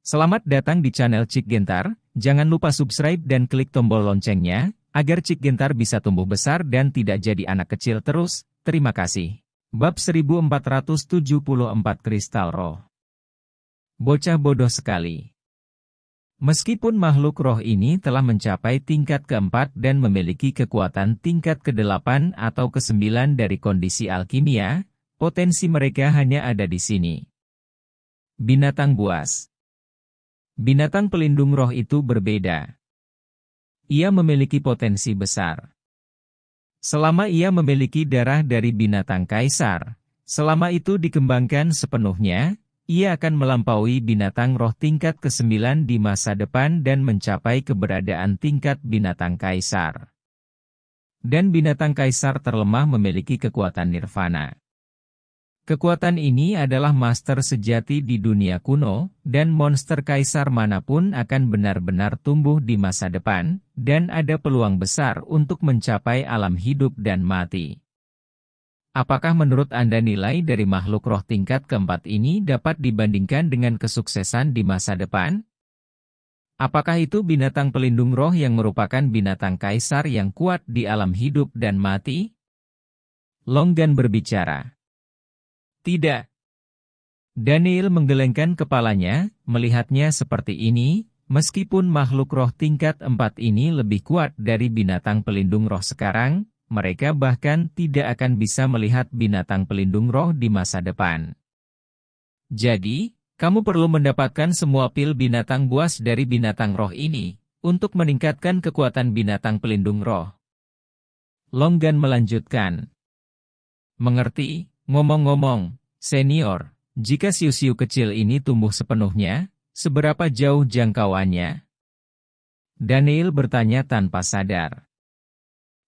Selamat datang di channel Cik Gentar, jangan lupa subscribe dan klik tombol loncengnya, agar Cik Gentar bisa tumbuh besar dan tidak jadi anak kecil terus, terima kasih. Bab 1474 Kristal Roh. Bocah bodoh sekali. Meskipun makhluk roh ini telah mencapai tingkat keempat dan memiliki kekuatan tingkat ke-8 atau ke-9 dari kondisi alkimia, potensi mereka hanya ada di sini. Binatang buas. Binatang pelindung roh itu berbeda. Ia memiliki potensi besar. Selama ia memiliki darah dari binatang kaisar, selama itu dikembangkan sepenuhnya, ia akan melampaui binatang roh tingkat ke-9 di masa depan dan mencapai keberadaan tingkat binatang kaisar. Dan binatang kaisar terlemah memiliki kekuatan nirvana. Kekuatan ini adalah master sejati di dunia kuno, dan monster kaisar manapun akan benar-benar tumbuh di masa depan, dan ada peluang besar untuk mencapai alam hidup dan mati. Apakah menurut Anda nilai dari makhluk roh tingkat keempat ini dapat dibandingkan dengan kesuksesan di masa depan? Apakah itu binatang pelindung roh yang merupakan binatang kaisar yang kuat di alam hidup dan mati? Longgan berbicara. Tidak. Daniel menggelengkan kepalanya, melihatnya seperti ini, meskipun makhluk roh tingkat 4 ini lebih kuat dari binatang pelindung roh sekarang, mereka bahkan tidak akan bisa melihat binatang pelindung roh di masa depan. Jadi, kamu perlu mendapatkan semua pil binatang buas dari binatang roh ini, untuk meningkatkan kekuatan binatang pelindung roh. Longgan melanjutkan. Mengerti? Ngomong-ngomong, senior, jika siu-siu kecil ini tumbuh sepenuhnya, seberapa jauh jangkauannya? Daniel bertanya tanpa sadar.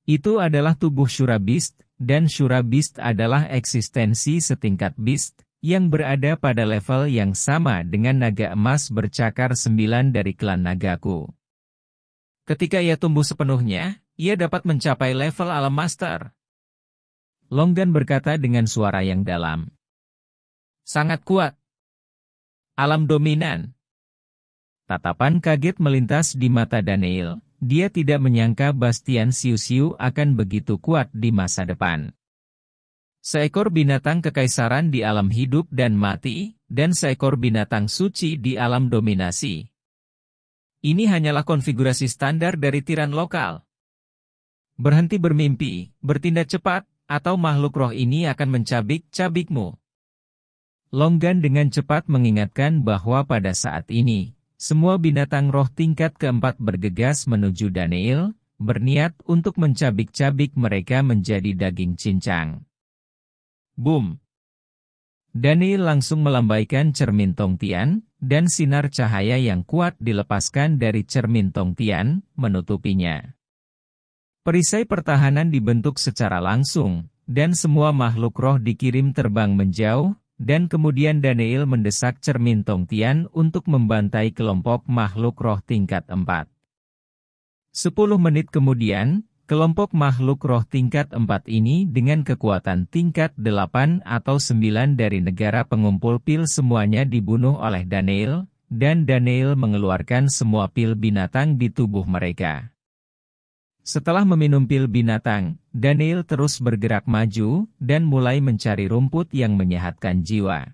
Itu adalah tubuh Shura Beast, dan Shura Beast adalah eksistensi setingkat Beast, yang berada pada level yang sama dengan naga emas bercakar 9 dari klan nagaku. Ketika ia tumbuh sepenuhnya, ia dapat mencapai level alam master. Longgan berkata dengan suara yang dalam. Sangat kuat. Alam dominan. Tatapan kaget melintas di mata Daniel. Dia tidak menyangka Bastian Siu-Siu akan begitu kuat di masa depan. Seekor binatang kekaisaran di alam hidup dan mati, dan seekor binatang suci di alam dominasi. Ini hanyalah konfigurasi standar dari tiran lokal. Berhenti bermimpi, bertindak cepat, atau makhluk roh ini akan mencabik-cabikmu. Longgan dengan cepat mengingatkan bahwa pada saat ini, semua binatang roh tingkat keempat bergegas menuju Daniel, berniat untuk mencabik-cabik mereka menjadi daging cincang. Boom! Daniel langsung melambaikan cermin Tongtian, dan sinar cahaya yang kuat dilepaskan dari cermin Tongtian, menutupinya. Perisai pertahanan dibentuk secara langsung, dan semua makhluk roh dikirim terbang menjauh, dan kemudian Daniel mendesak cermin Tongtian untuk membantai kelompok makhluk roh tingkat 4. 10 menit kemudian, kelompok makhluk roh tingkat 4 ini dengan kekuatan tingkat 8 atau 9 dari negara pengumpul pil semuanya dibunuh oleh Daniel, dan Daniel mengeluarkan semua pil binatang di tubuh mereka. Setelah meminum pil binatang, Daniel terus bergerak maju, dan mulai mencari rumput yang menyehatkan jiwa.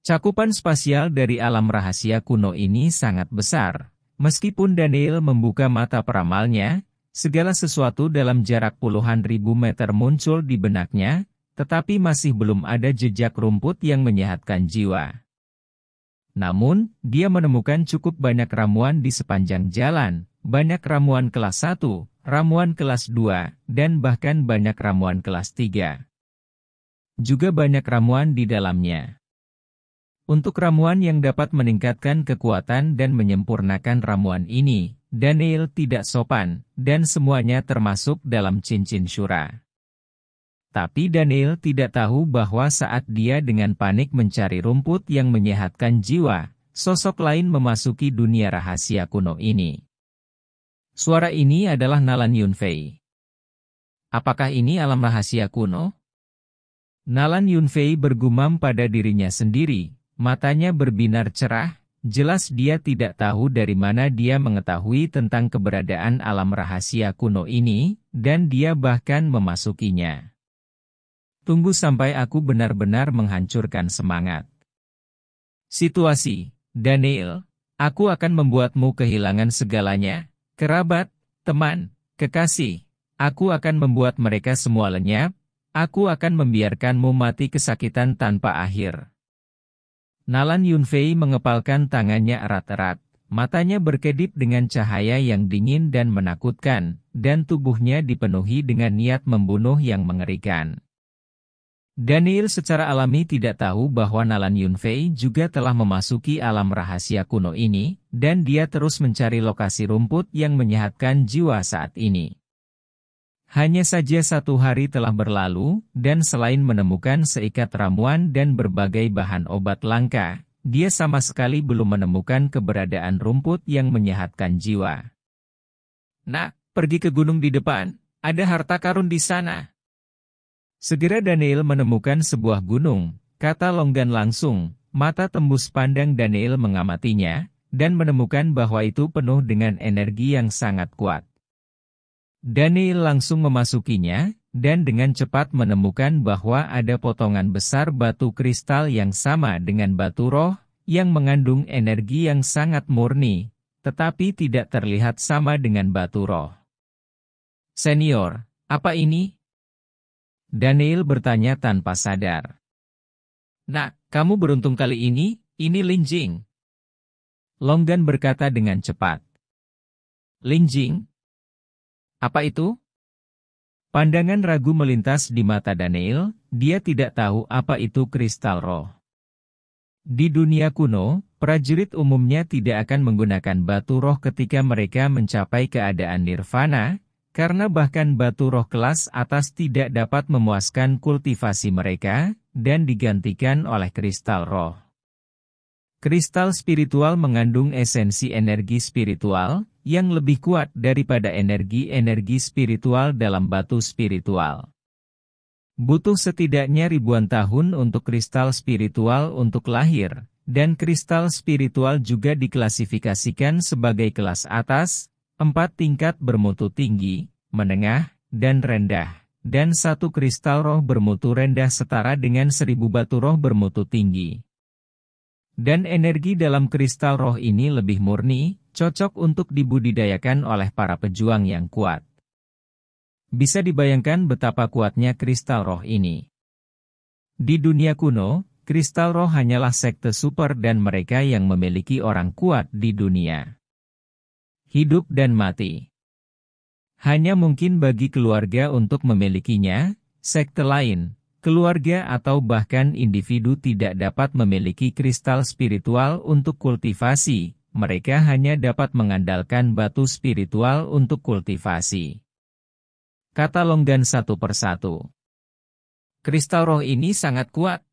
Cakupan spasial dari alam rahasia kuno ini sangat besar. Meskipun Daniel membuka mata peramalnya, segala sesuatu dalam jarak puluhan ribu meter muncul di benaknya, tetapi masih belum ada jejak rumput yang menyehatkan jiwa. Namun, dia menemukan cukup banyak ramuan di sepanjang jalan. Banyak ramuan kelas 1, ramuan kelas 2, dan bahkan banyak ramuan kelas 3. Juga banyak ramuan di dalamnya. Untuk ramuan yang dapat meningkatkan kekuatan dan menyempurnakan ramuan ini, Daniel tidak sopan, dan semuanya termasuk dalam cincin Shura. Tapi Daniel tidak tahu bahwa saat dia dengan panik mencari rumput yang menyehatkan jiwa, sosok lain memasuki dunia rahasia kuno ini. Suara ini adalah Nalan Yunfei. Apakah ini alam rahasia kuno? Nalan Yunfei bergumam pada dirinya sendiri, matanya berbinar cerah, jelas dia tidak tahu dari mana dia mengetahui tentang keberadaan alam rahasia kuno ini, dan dia bahkan memasukinya. Tunggu sampai aku benar-benar menghancurkan semangat. Situasi, Daniel, aku akan membuatmu kehilangan segalanya, kerabat, teman, kekasih. Aku akan membuat mereka semua lenyap, aku akan membiarkanmu mati kesakitan tanpa akhir. Nalan Yunfei mengepalkan tangannya erat-erat, matanya berkedip dengan cahaya yang dingin dan menakutkan, dan tubuhnya dipenuhi dengan niat membunuh yang mengerikan. Daniel secara alami tidak tahu bahwa Nalan Yunfei juga telah memasuki alam rahasia kuno ini, dan dia terus mencari lokasi rumput yang menyehatkan jiwa saat ini. Hanya saja 1 hari telah berlalu, dan selain menemukan seikat ramuan dan berbagai bahan obat langka, dia sama sekali belum menemukan keberadaan rumput yang menyehatkan jiwa. Nak, pergi ke gunung di depan, ada harta karun di sana. Segera Daniel menemukan sebuah gunung, kata Longgan langsung, mata tembus pandang Daniel mengamatinya, dan menemukan bahwa itu penuh dengan energi yang sangat kuat. Daniel langsung memasukinya, dan dengan cepat menemukan bahwa ada potongan besar batu kristal yang sama dengan batu roh, yang mengandung energi yang sangat murni, tetapi tidak terlihat sama dengan batu roh. Senior, apa ini? Daniel bertanya tanpa sadar. Nak, kamu beruntung kali ini Linjing. Longgan berkata dengan cepat. Linjing? Apa itu? Pandangan ragu melintas di mata Daniel, dia tidak tahu apa itu kristal roh. Di dunia kuno, prajurit umumnya tidak akan menggunakan batu roh ketika mereka mencapai keadaan nirvana, karena bahkan batu roh kelas atas tidak dapat memuaskan kultivasi mereka, dan digantikan oleh kristal roh. Kristal spiritual mengandung esensi energi spiritual, yang lebih kuat daripada energi-energi spiritual dalam batu spiritual. Butuh setidaknya ribuan tahun untuk kristal spiritual untuk lahir, dan kristal spiritual juga diklasifikasikan sebagai kelas atas, 4 tingkat bermutu tinggi, menengah, dan rendah, dan 1 kristal roh bermutu rendah setara dengan 1000 batu roh bermutu tinggi. Dan energi dalam kristal roh ini lebih murni, cocok untuk dibudidayakan oleh para pejuang yang kuat. Bisa dibayangkan betapa kuatnya kristal roh ini. Di dunia kuno, kristal roh hanyalah sekte super dan mereka yang memiliki orang kuat di dunia. Hidup dan mati. Hanya mungkin bagi keluarga untuk memilikinya, sekte lain, keluarga atau bahkan individu tidak dapat memiliki kristal spiritual untuk kultivasi, mereka hanya dapat mengandalkan batu spiritual untuk kultivasi. Kata Longgan satu persatu. Kristal roh ini sangat kuat.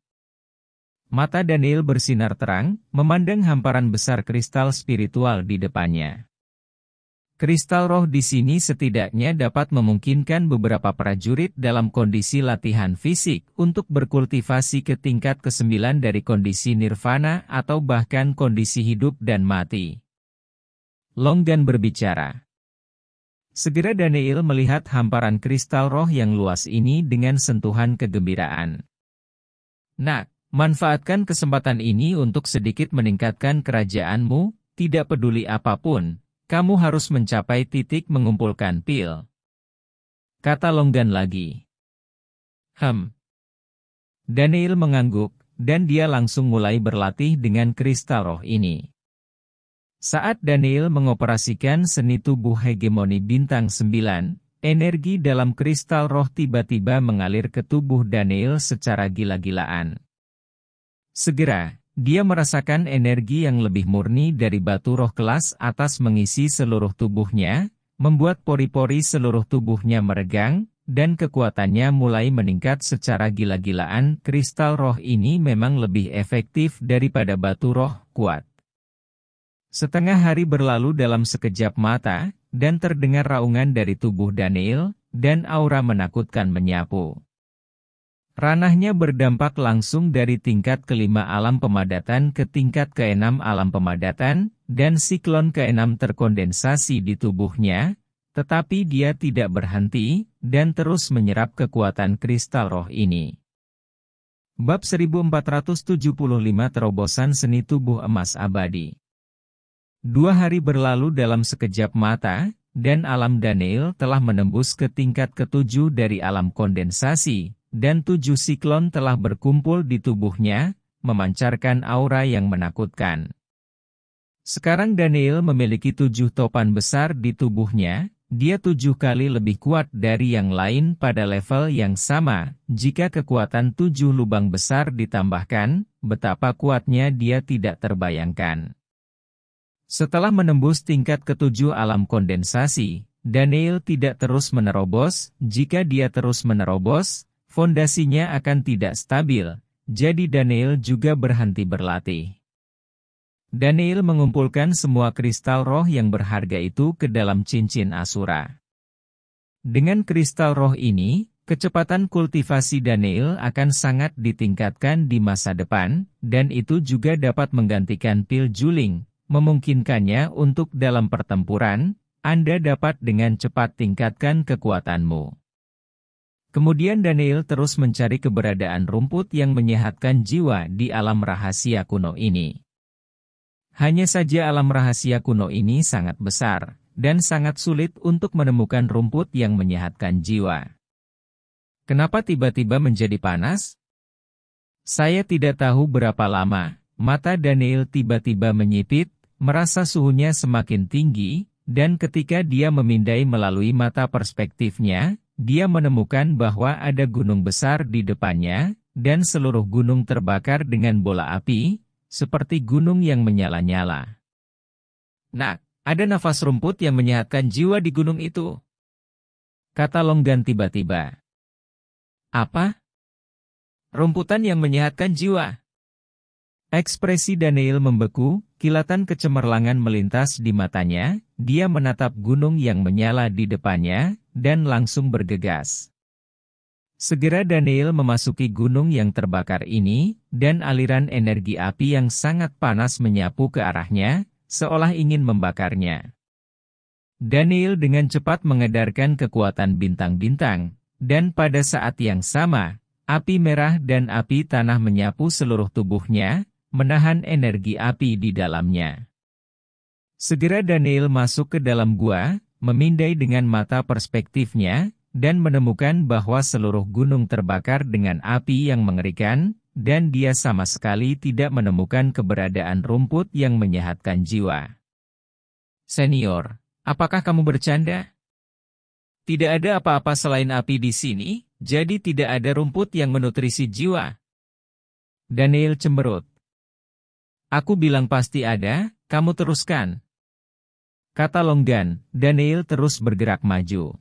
Mata Daniel bersinar terang, memandang hamparan besar kristal spiritual di depannya. Kristal roh di sini setidaknya dapat memungkinkan beberapa prajurit dalam kondisi latihan fisik untuk berkultivasi ke tingkat ke-9 dari kondisi nirvana atau bahkan kondisi hidup dan mati. Longgan berbicara. Segera Daniel melihat hamparan kristal roh yang luas ini dengan sentuhan kegembiraan. Nak, manfaatkan kesempatan ini untuk sedikit meningkatkan kerajaanmu, tidak peduli apapun. Kamu harus mencapai titik mengumpulkan pil. Kata Longgan lagi. Daniel mengangguk, dan dia langsung mulai berlatih dengan kristal roh ini. Saat Daniel mengoperasikan seni tubuh hegemoni bintang 9, energi dalam kristal roh tiba-tiba mengalir ke tubuh Daniel secara gila-gilaan. Segera, dia merasakan energi yang lebih murni dari batu roh kelas atas mengisi seluruh tubuhnya, membuat pori-pori seluruh tubuhnya meregang, dan kekuatannya mulai meningkat secara gila-gilaan. Kristal roh ini memang lebih efektif daripada batu roh kuat. Setengah hari berlalu dalam sekejap mata, dan terdengar raungan dari tubuh Daniel, dan aura menakutkan menyapu. Ranahnya berdampak langsung dari tingkat kelima alam pemadatan ke tingkat keenam alam pemadatan, dan siklon keenam terkondensasi di tubuhnya, tetapi dia tidak berhenti, dan terus menyerap kekuatan kristal roh ini. Bab 1475 Terobosan Seni Tubuh Emas Abadi. 2 hari berlalu dalam sekejap mata, dan alam Daniel telah menembus ke tingkat ketujuh dari alam kondensasi, dan 7 siklon telah berkumpul di tubuhnya, memancarkan aura yang menakutkan. Sekarang Daniel memiliki 7 topan besar di tubuhnya, dia 7 kali lebih kuat dari yang lain pada level yang sama. Jika kekuatan 7 lubang besar ditambahkan, betapa kuatnya dia tidak terbayangkan. Setelah menembus tingkat ketujuh alam kondensasi, Daniel tidak terus menerobos. Jika dia terus menerobos, fondasinya akan tidak stabil, jadi Daniel juga berhenti berlatih. Daniel mengumpulkan semua kristal roh yang berharga itu ke dalam cincin Asura. Dengan kristal roh ini, kecepatan kultivasi Daniel akan sangat ditingkatkan di masa depan, dan itu juga dapat menggantikan pil juling, memungkinkannya untuk dalam pertempuran, Anda dapat dengan cepat tingkatkan kekuatanmu. Kemudian Daniel terus mencari keberadaan rumput yang menyehatkan jiwa di alam rahasia kuno ini. Hanya saja alam rahasia kuno ini sangat besar, dan sangat sulit untuk menemukan rumput yang menyehatkan jiwa. Kenapa tiba-tiba menjadi panas? Saya tidak tahu berapa lama, mata Daniel tiba-tiba menyipit, merasa suhunya semakin tinggi, dan ketika dia memindai melalui mata perspektifnya, dia menemukan bahwa ada gunung besar di depannya, dan seluruh gunung terbakar dengan bola api, seperti gunung yang menyala-nyala. Nah, ada nafas rumput yang menyehatkan jiwa di gunung itu, kata Longgan tiba-tiba. Apa? Rumputan yang menyehatkan jiwa? Ekspresi Daniel membeku, kilatan kecemerlangan melintas di matanya, dia menatap gunung yang menyala di depannya, dan langsung bergegas. Segera Daniel memasuki gunung yang terbakar ini, dan aliran energi api yang sangat panas menyapu ke arahnya, seolah ingin membakarnya. Daniel dengan cepat mengedarkan kekuatan bintang-bintang, dan pada saat yang sama, api merah dan api tanah menyapu seluruh tubuhnya, menahan energi api di dalamnya. Segera Daniel masuk ke dalam gua, memindai dengan mata perspektifnya, dan menemukan bahwa seluruh gunung terbakar dengan api yang mengerikan, dan dia sama sekali tidak menemukan keberadaan rumput yang menyehatkan jiwa. Senior, apakah kamu bercanda? Tidak ada apa-apa selain api di sini, jadi tidak ada rumput yang menutrisi jiwa. Daniel cemberut. Aku bilang pasti ada, kamu teruskan. Kata Longgan, Daniel terus bergerak maju.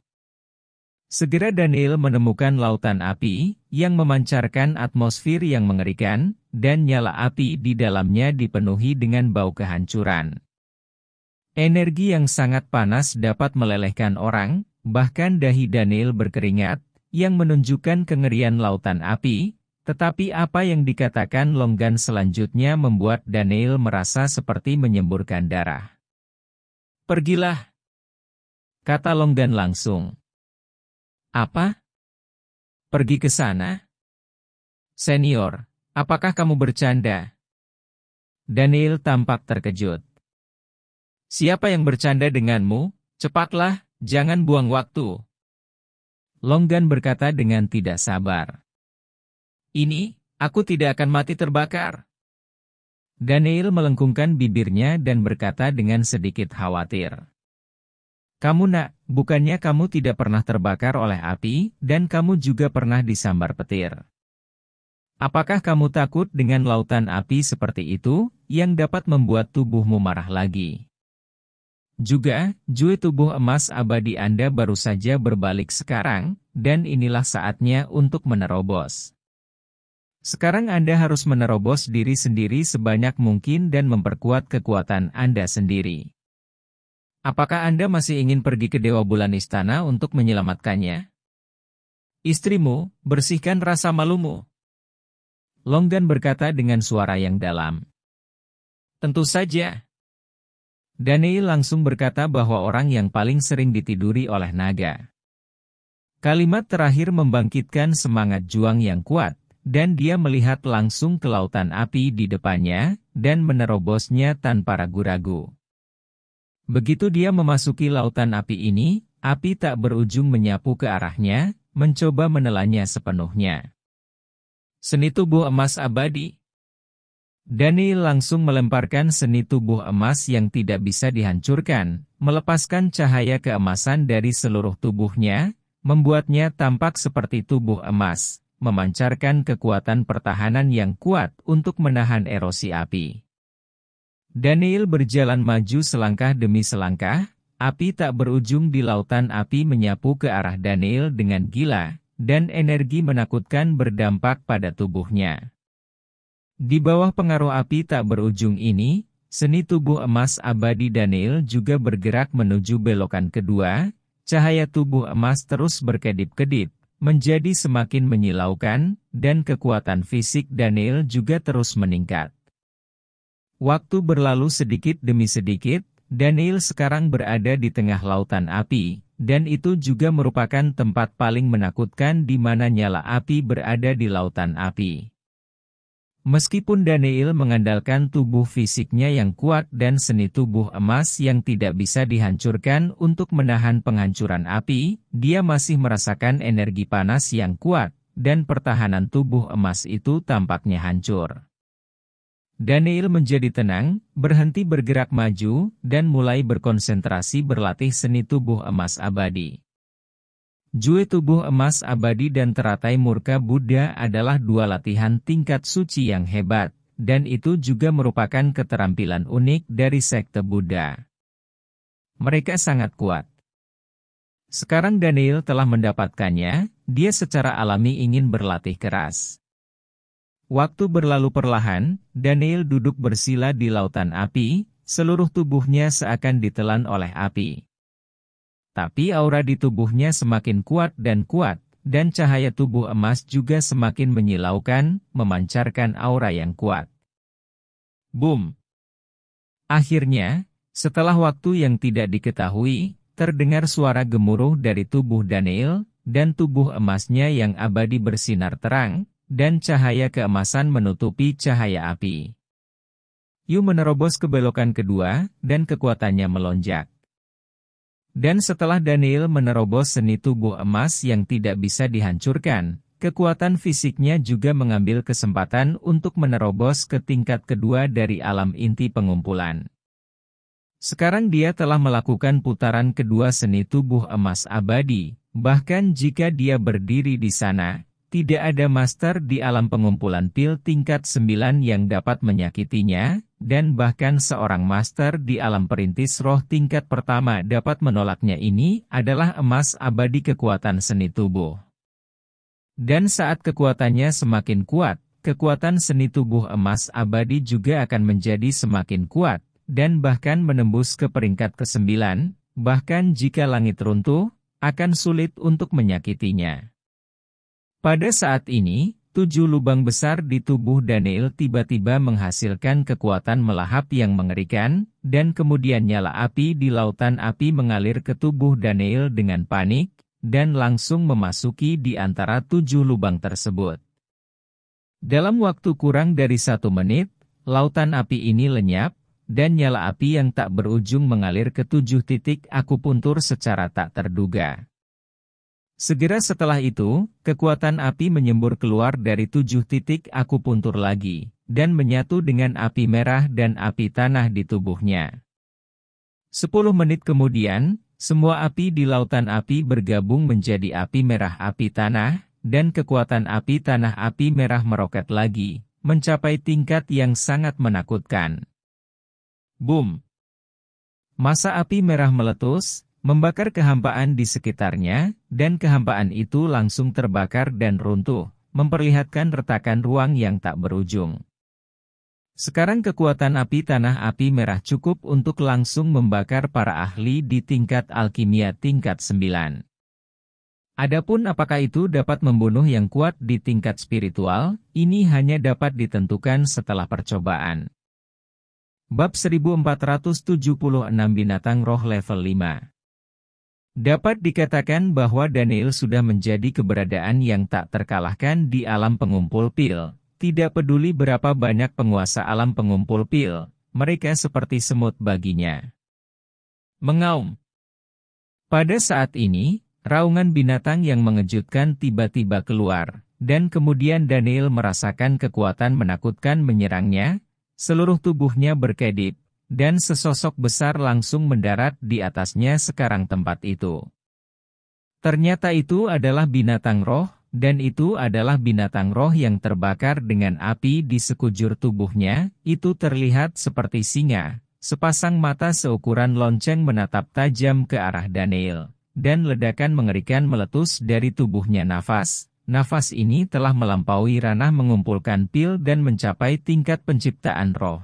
Segera Daniel menemukan lautan api, yang memancarkan atmosfer yang mengerikan, dan nyala api di dalamnya dipenuhi dengan bau kehancuran. Energi yang sangat panas dapat melelehkan orang, bahkan dahi Daniel berkeringat, yang menunjukkan kengerian lautan api, tetapi apa yang dikatakan Longgan selanjutnya membuat Daniel merasa seperti menyemburkan darah. Pergilah, kata Longgan langsung. Apa? Pergi ke sana? Senior, apakah kamu bercanda? Daniel tampak terkejut. Siapa yang bercanda denganmu? Cepatlah, jangan buang waktu. Longgan berkata dengan tidak sabar. Ini, aku tidak akan mati terbakar. Daniel melengkungkan bibirnya dan berkata dengan sedikit khawatir. Kamu nak, bukannya kamu tidak pernah terbakar oleh api, dan kamu juga pernah disambar petir. Apakah kamu takut dengan lautan api seperti itu, yang dapat membuat tubuhmu marah lagi? Juga, jui tubuh emas abadi Anda baru saja berbalik sekarang, dan inilah saatnya untuk menerobos. Sekarang Anda harus menerobos diri sendiri sebanyak mungkin dan memperkuat kekuatan Anda sendiri. Apakah Anda masih ingin pergi ke Dewa Bulan Istana untuk menyelamatkannya? Istrimu, bersihkan rasa malumu. Longgan berkata dengan suara yang dalam. Tentu saja. Daniel langsung berkata bahwa orang yang paling sering ditiduri oleh naga. Kalimat terakhir membangkitkan semangat juang yang kuat, dan dia melihat langsung ke lautan api di depannya, dan menerobosnya tanpa ragu-ragu. Begitu dia memasuki lautan api ini, api tak berujung menyapu ke arahnya, mencoba menelannya sepenuhnya. Seni tubuh emas abadi. Daniel langsung melemparkan seni tubuh emas yang tidak bisa dihancurkan, melepaskan cahaya keemasan dari seluruh tubuhnya, membuatnya tampak seperti tubuh emas, memancarkan kekuatan pertahanan yang kuat untuk menahan erosi api. Daniel berjalan maju selangkah demi selangkah, api tak berujung di lautan api menyapu ke arah Daniel dengan gila, dan energi menakutkan berdampak pada tubuhnya. Di bawah pengaruh api tak berujung ini, seni tubuh emas abadi Daniel juga bergerak menuju belokan kedua. Cahaya tubuh emas terus berkedip-kedip, menjadi semakin menyilaukan, dan kekuatan fisik Daniel juga terus meningkat. Waktu berlalu sedikit demi sedikit, Daniel sekarang berada di tengah lautan api, dan itu juga merupakan tempat paling menakutkan di mana nyala api berada di lautan api. Meskipun Daniel mengandalkan tubuh fisiknya yang kuat dan seni tubuh emas yang tidak bisa dihancurkan untuk menahan penghancuran api, dia masih merasakan energi panas yang kuat, dan pertahanan tubuh emas itu tampaknya hancur. Daniel menjadi tenang, berhenti bergerak maju, dan mulai berkonsentrasi berlatih seni tubuh emas abadi. Jue tubuh emas abadi dan teratai murka Buddha adalah dua latihan tingkat suci yang hebat, dan itu juga merupakan keterampilan unik dari sekte Buddha. Mereka sangat kuat. Sekarang Daniel telah mendapatkannya, dia secara alami ingin berlatih keras. Waktu berlalu perlahan, Daniel duduk bersila di lautan api, seluruh tubuhnya seakan ditelan oleh api. Tapi aura di tubuhnya semakin kuat, dan cahaya tubuh emas juga semakin menyilaukan, memancarkan aura yang kuat. Boom! Akhirnya, setelah waktu yang tidak diketahui, terdengar suara gemuruh dari tubuh Daniel, dan tubuh emasnya yang abadi bersinar terang, dan cahaya keemasan menutupi cahaya api. Yu menerobos ke belokan kedua, dan kekuatannya melonjak. Dan setelah Daniel menerobos seni tubuh emas yang tidak bisa dihancurkan, kekuatan fisiknya juga mengambil kesempatan untuk menerobos ke tingkat kedua dari alam inti pengumpulan. Sekarang dia telah melakukan putaran kedua seni tubuh emas abadi, bahkan jika dia berdiri di sana, tidak ada master di alam pengumpulan pil tingkat 9 yang dapat menyakitinya, dan bahkan seorang master di alam perintis roh tingkat pertama dapat menolaknya. Ini adalah emas abadi kekuatan seni tubuh. Dan saat kekuatannya semakin kuat, kekuatan seni tubuh emas abadi juga akan menjadi semakin kuat, dan bahkan menembus ke peringkat ke-9, bahkan jika langit runtuh, akan sulit untuk menyakitinya. Pada saat ini, 7 lubang besar di tubuh Daniel tiba-tiba menghasilkan kekuatan melahap yang mengerikan, dan kemudian nyala api di lautan api mengalir ke tubuh Daniel dengan panik, dan langsung memasuki di antara 7 lubang tersebut. Dalam waktu kurang dari 1 menit, lautan api ini lenyap, dan nyala api yang tak berujung mengalir ke 7 titik akupuntur secara tak terduga. Segera setelah itu, kekuatan api menyembur keluar dari 7 titik akupuntur lagi, dan menyatu dengan api merah dan api tanah di tubuhnya. 10 menit kemudian, semua api di lautan api bergabung menjadi api merah api tanah, dan kekuatan api tanah api merah meroket lagi, mencapai tingkat yang sangat menakutkan. Boom! Massa api merah meletus, membakar kehampaan di sekitarnya, dan kehampaan itu langsung terbakar dan runtuh, memperlihatkan retakan ruang yang tak berujung. Sekarang kekuatan api tanah api merah cukup untuk langsung membakar para ahli di tingkat alkimia tingkat 9. Adapun apakah itu dapat membunuh yang kuat di tingkat spiritual, ini hanya dapat ditentukan setelah percobaan. Bab 1476 Binatang Roh Level 5. Dapat dikatakan bahwa Daniel sudah menjadi keberadaan yang tak terkalahkan di alam pengumpul pil. Tidak peduli berapa banyak penguasa alam pengumpul pil, mereka seperti semut baginya. Mengaum. Pada saat ini, raungan binatang yang mengejutkan tiba-tiba keluar, dan kemudian Daniel merasakan kekuatan menakutkan menyerangnya, seluruh tubuhnya berkedip, dan sesosok besar langsung mendarat di atasnya sekarang tempat itu. Ternyata itu adalah binatang roh, dan itu adalah binatang roh yang terbakar dengan api di sekujur tubuhnya, itu terlihat seperti singa, sepasang mata seukuran lonceng menatap tajam ke arah Daniel, dan ledakan mengerikan meletus dari tubuhnya nafas. Nafas ini telah melampaui ranah mengumpulkan pil dan mencapai tingkat penciptaan roh.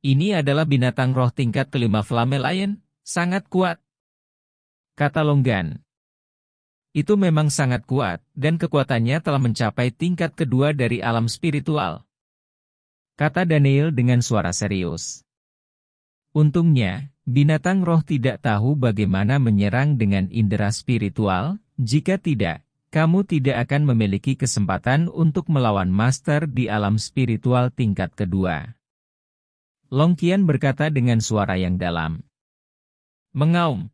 Ini adalah binatang roh tingkat kelima Flame Lion, sangat kuat, kata Longgan. Itu memang sangat kuat, dan kekuatannya telah mencapai tingkat kedua dari alam spiritual, kata Daniel dengan suara serius. Untungnya, binatang roh tidak tahu bagaimana menyerang dengan indera spiritual, jika tidak, kamu tidak akan memiliki kesempatan untuk melawan master di alam spiritual tingkat kedua. Longqian berkata dengan suara yang dalam. Mengaum.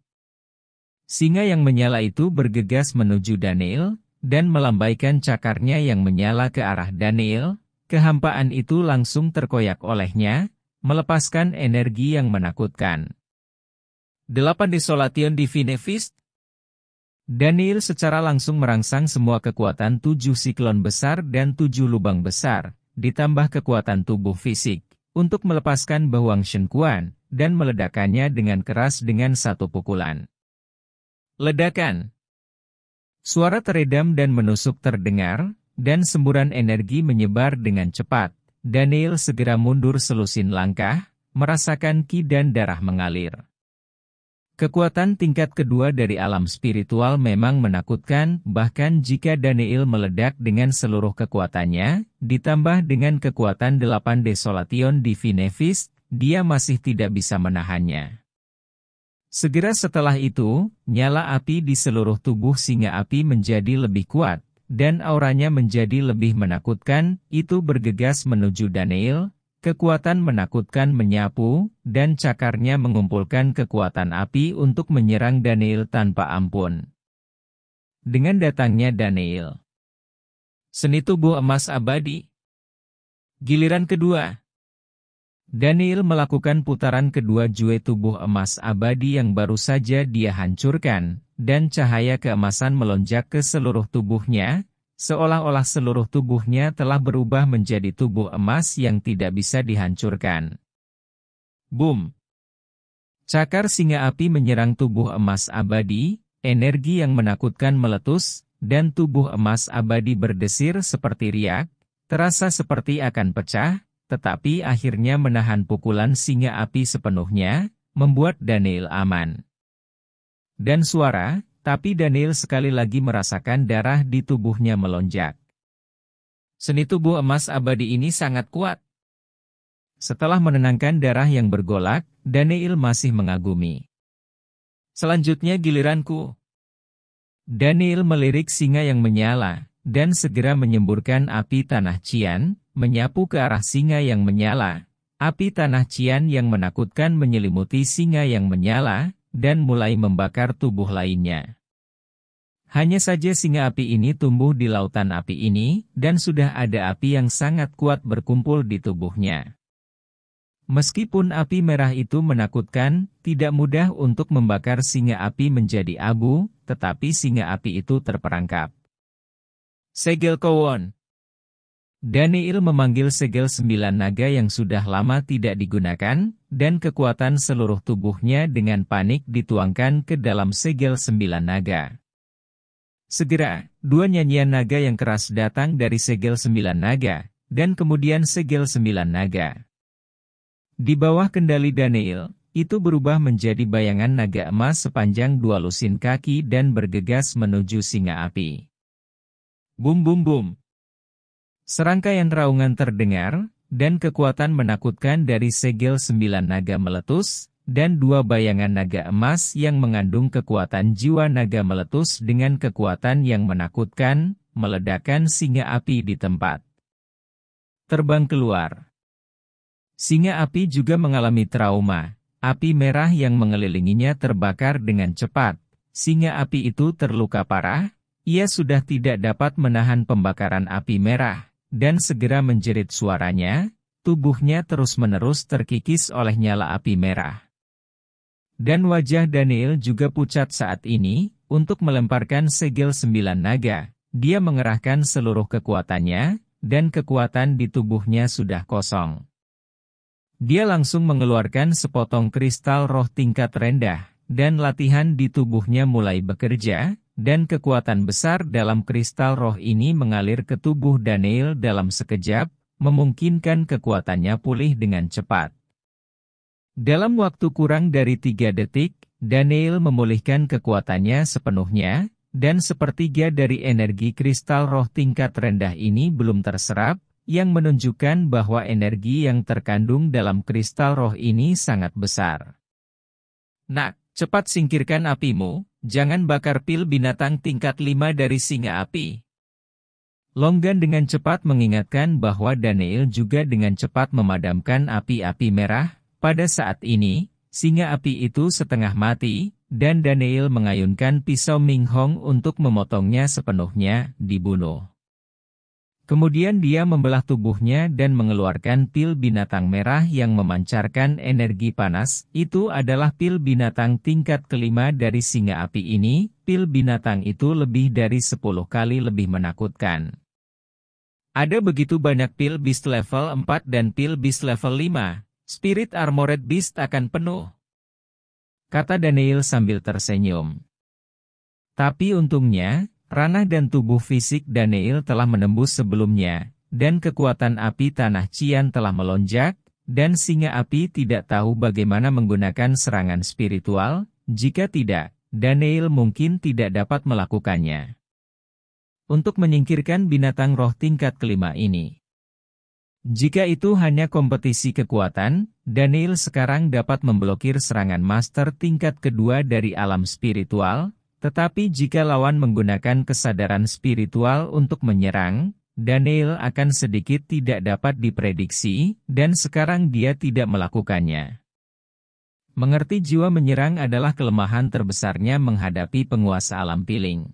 Singa yang menyala itu bergegas menuju Daniel, dan melambaikan cakarnya yang menyala ke arah Daniel. Kehampaan itu langsung terkoyak olehnya, melepaskan energi yang menakutkan. 8 Desolation Divine Fist. Daniel secara langsung merangsang semua kekuatan 7 siklon besar dan 7 lubang besar, ditambah kekuatan tubuh fisik, untuk melepaskan Bawang Shen Quan, dan meledakannya dengan keras dengan satu pukulan. Ledakan. Suara teredam dan menusuk terdengar, dan semburan energi menyebar dengan cepat. Daniel segera mundur selusin langkah, merasakan ki dan darah mengalir. Kekuatan tingkat kedua dari alam spiritual memang menakutkan, bahkan jika Daniel meledak dengan seluruh kekuatannya, ditambah dengan kekuatan 8 Desolation Divine Fist, dia masih tidak bisa menahannya. Segera setelah itu, nyala api di seluruh tubuh singa api menjadi lebih kuat, dan auranya menjadi lebih menakutkan, itu bergegas menuju Daniel. Kekuatan menakutkan menyapu, dan cakarnya mengumpulkan kekuatan api untuk menyerang Daniel tanpa ampun. Dengan datangnya Daniel. Seni tubuh emas abadi. Giliran kedua. Daniel melakukan putaran kedua jue tubuh emas abadi yang baru saja dia hancurkan, dan cahaya keemasan melonjak ke seluruh tubuhnya, seolah-olah seluruh tubuhnya telah berubah menjadi tubuh emas yang tidak bisa dihancurkan. Boom! Cakar singa api menyerang tubuh emas abadi, energi yang menakutkan meletus, dan tubuh emas abadi berdesir seperti riak, terasa seperti akan pecah, tetapi akhirnya menahan pukulan singa api sepenuhnya, membuat Daniel aman. Dan suara, tapi Daniel sekali lagi merasakan darah di tubuhnya melonjak. Seni tubuh emas abadi ini sangat kuat. Setelah menenangkan darah yang bergolak, Daniel masih mengagumi. Selanjutnya giliranku. Daniel melirik singa yang menyala, dan segera menyemburkan api tanah cian, menyapu ke arah singa yang menyala. Api tanah cian yang menakutkan menyelimuti singa yang menyala, dan mulai membakar tubuh lainnya. Hanya saja singa api ini tumbuh di lautan api ini, dan sudah ada api yang sangat kuat berkumpul di tubuhnya. Meskipun api merah itu menakutkan, tidak mudah untuk membakar singa api menjadi abu, tetapi singa api itu terperangkap. Segel Kowon. Daniel memanggil segel 9 naga yang sudah lama tidak digunakan, dan kekuatan seluruh tubuhnya dengan panik dituangkan ke dalam segel 9 naga. Segera, 2 nyanyian naga yang keras datang dari segel 9 naga, dan kemudian segel 9 naga. Di bawah kendali Daniel, itu berubah menjadi bayangan naga emas sepanjang 2 lusin kaki dan bergegas menuju singa api. Bum bum bum. Serangkaian raungan terdengar, dan kekuatan menakutkan dari segel 9 naga meletus, dan 2 bayangan naga emas yang mengandung kekuatan jiwa naga meletus dengan kekuatan yang menakutkan, meledakkan singa api di tempat. Terbang keluar. Singa api juga mengalami trauma. Api merah yang mengelilinginya terbakar dengan cepat. Singa api itu terluka parah. Ia sudah tidak dapat menahan pembakaran api merah, dan segera menjerit suaranya. Tubuhnya terus-menerus terkikis oleh nyala api merah. Dan wajah Daniel juga pucat saat ini. Untuk melemparkan segel 9 naga, dia mengerahkan seluruh kekuatannya, dan kekuatan di tubuhnya sudah kosong. Dia langsung mengeluarkan sepotong kristal roh tingkat rendah, dan latihan di tubuhnya mulai bekerja, dan kekuatan besar dalam kristal roh ini mengalir ke tubuh Daniel dalam sekejap, memungkinkan kekuatannya pulih dengan cepat. Dalam waktu kurang dari 3 detik, Daniel memulihkan kekuatannya sepenuhnya, dan sepertiga dari energi kristal roh tingkat rendah ini belum terserap, yang menunjukkan bahwa energi yang terkandung dalam kristal roh ini sangat besar. Nak, cepat singkirkan apimu, jangan bakar pil binatang tingkat 5 dari singa api. Longgan dengan cepat mengingatkan bahwa Daniel juga dengan cepat memadamkan api-api merah. Pada saat ini, singa api itu setengah mati, dan Daniel mengayunkan pisau Minghong untuk memotongnya sepenuhnya, dibunuh. Kemudian dia membelah tubuhnya dan mengeluarkan pil binatang merah yang memancarkan energi panas. Itu adalah pil binatang tingkat kelima dari singa api ini. Pil binatang itu lebih dari 10 kali lebih menakutkan. Ada begitu banyak pil beast level 4 dan pil beast level 5. Spirit Armored Beast akan penuh, kata Daniel sambil tersenyum. Tapi untungnya, ranah dan tubuh fisik Daniel telah menembus sebelumnya, dan kekuatan api tanah Qian telah melonjak, dan singa api tidak tahu bagaimana menggunakan serangan spiritual. Jika tidak, Daniel mungkin tidak dapat melakukannya. Untuk menyingkirkan binatang roh tingkat kelima ini. Jika itu hanya kompetisi kekuatan, Daniel sekarang dapat memblokir serangan master tingkat kedua dari alam spiritual. Tetapi jika lawan menggunakan kesadaran spiritual untuk menyerang, Daniel akan sedikit tidak dapat diprediksi, dan sekarang dia tidak melakukannya. Mengerti jiwa menyerang adalah kelemahan terbesarnya menghadapi penguasa alam piling.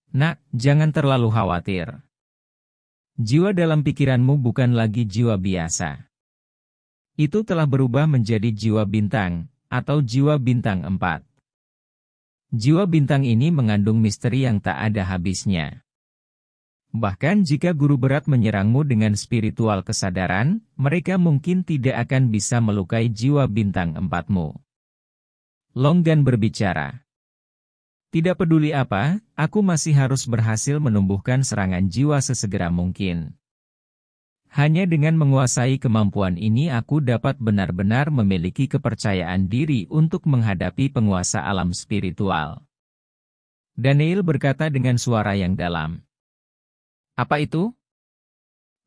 Nak, jangan terlalu khawatir. Jiwa dalam pikiranmu bukan lagi jiwa biasa. Itu telah berubah menjadi jiwa bintang, atau jiwa bintang 4. Jiwa bintang ini mengandung misteri yang tak ada habisnya. Bahkan jika guru berat menyerangmu dengan spiritual kesadaran, mereka mungkin tidak akan bisa melukai jiwa bintang 4-mu. Longgan berbicara. Tidak peduli apa, aku masih harus berhasil menumbuhkan serangan jiwa sesegera mungkin. Hanya dengan menguasai kemampuan ini aku dapat benar-benar memiliki kepercayaan diri untuk menghadapi penguasa alam spiritual. Daniel berkata dengan suara yang dalam. Apa itu?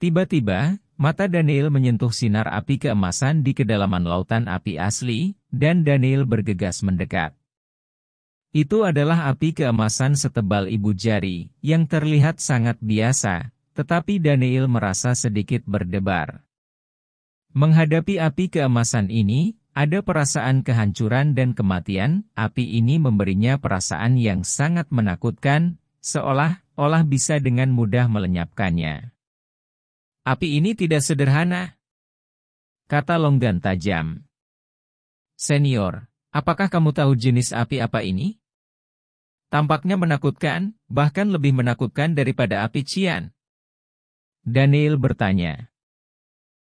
Tiba-tiba, mata Daniel menyentuh sinar api keemasan di kedalaman lautan api asli, dan Daniel bergegas mendekat. Itu adalah api keemasan setebal ibu jari, yang terlihat sangat biasa, tetapi Daniel merasa sedikit berdebar. Menghadapi api keemasan ini, ada perasaan kehancuran dan kematian. Api ini memberinya perasaan yang sangat menakutkan, seolah-olah bisa dengan mudah melenyapkannya. Api ini tidak sederhana, kata Longgan tajam. Senior, apakah kamu tahu jenis api apa ini? Tampaknya menakutkan, bahkan lebih menakutkan daripada api Qian. Daniel bertanya.